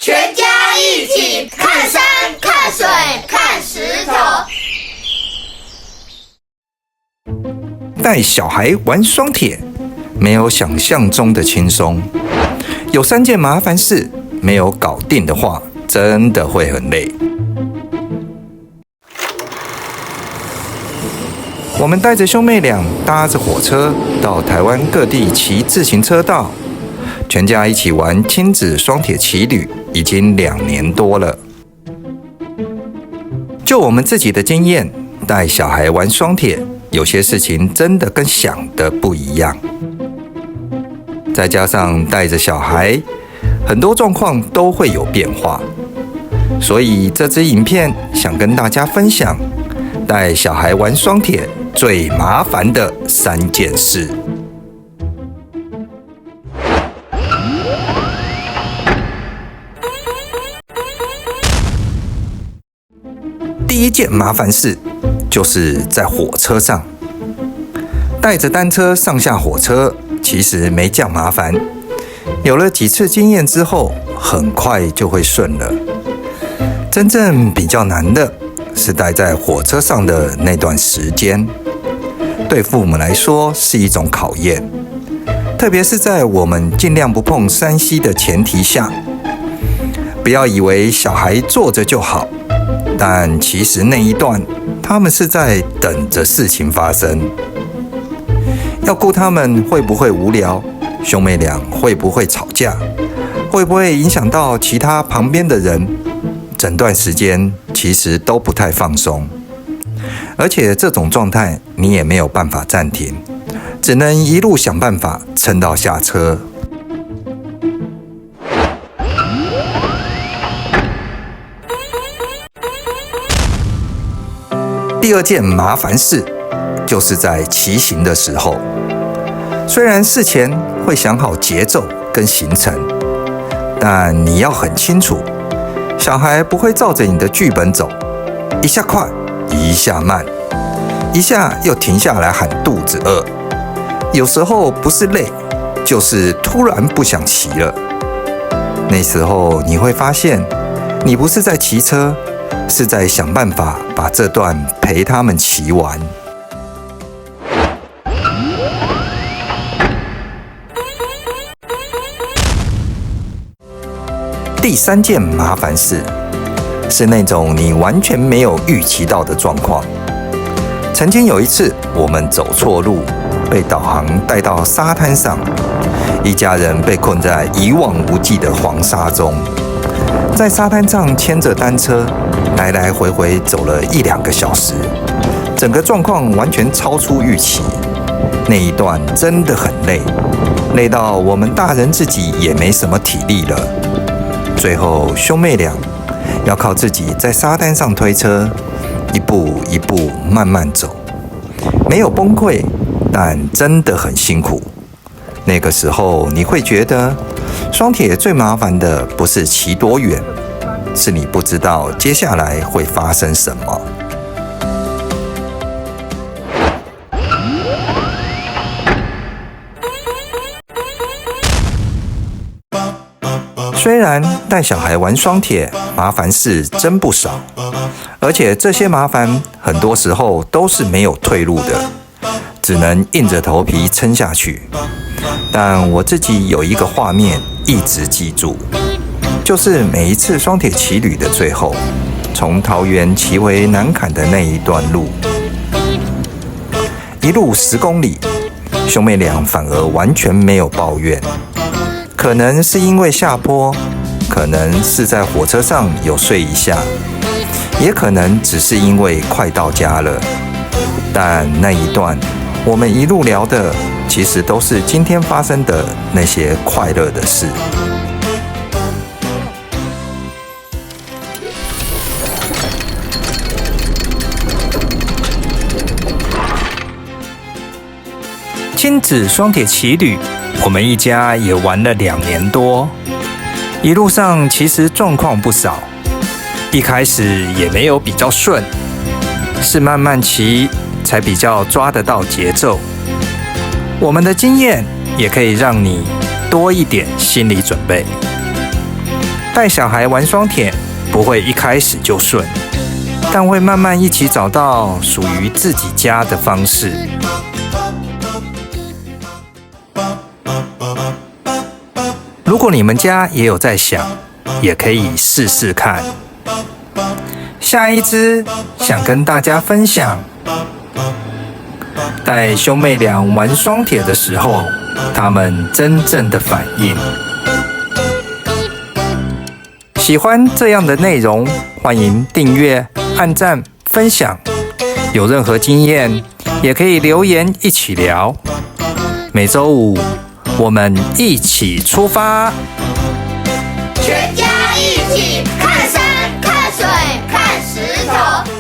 全家一起看山、看水、看石头。带小孩玩双铁，没有想象中的轻松。有3件麻烦事，没有搞定的话，真的会很累。我们带着兄妹俩搭着火车到台湾各地骑自行车道，全家一起玩亲子双铁骑旅，已经2年多了。就我们自己的经验，带小孩玩双铁，有些事情真的跟想的不一样。再加上带着小孩，很多状况都会有变化，所以这支影片想跟大家分享带小孩玩双铁最麻烦的3件事。第一件麻烦事就是在火车上，带着单车上下火车，其实没这样麻烦。有了几次经验之后，很快就会顺了。真正比较难的是待在火车上的那段时间，对父母来说是一种考验，特别是在我们尽量不碰3C 的前提下。不要以为小孩坐着就好，但其实那一段他们是在等着事情发生。要顾他们会不会无聊，兄妹俩会不会吵架，会不会影响到其他旁边的人，整段时间其实都不太放松。而且这种状态你也没有办法暂停，只能一路想办法撑到下车。第2件麻烦事就是在骑行的时候，虽然事前会想好节奏跟行程，但你要很清楚，小孩不会照着你的剧本走，一下快一下慢，一下又停下来喊肚子饿。有时候不是累，就是突然不想骑了。那时候你会发现，你不是在骑车，是在想办法把这段陪他们骑完。第3件麻烦事是那种你完全没有预期到的状况。曾经有一次，我们走错路，被导航带到沙滩上，一家人被困在一望无际的黄沙中，在沙滩上牵着单车，来来回回走了1-2个小时，整个状况完全超出预期。那一段真的很累，累到我们大人自己也没什么体力了。最后兄妹俩要靠自己在沙滩上推车，一步一步慢慢走，没有崩溃，但真的很辛苦。那个时候你会觉得，双铁最麻烦的不是骑多远，是你不知道接下来会发生什么。虽然带小孩玩双铁麻烦事真不少，而且这些麻烦很多时候都是没有退路的，只能硬着头皮撑下去。但我自己有一个画面一直记住，就是每一次双铁骑旅的最后，从桃园骑回南崁的那一段路，一路10公里，兄妹俩反而完全没有抱怨。可能是因为下坡，可能是在火车上有睡一下，也可能只是因为快到家了。但那一段我们一路聊的，其实都是今天发生的那些快乐的事。亲子双铁骑旅，我们一家也玩了2年多，一路上其实状况不少，一开始也没有比较顺，是慢慢骑才比较抓得到节奏。我们的经验也可以让你多一点心理准备。带小孩玩双铁不会一开始就顺，但会慢慢一起找到属于自己家的方式。如果你们家也有在想，也可以试试看。下一支想跟大家分享，带兄妹俩玩双铁的时候，他们真正的反应。喜欢这样的内容，欢迎订阅、按赞、分享。有任何经验，也可以留言一起聊。每周五，我们一起出发，全家一起看山看水看石头。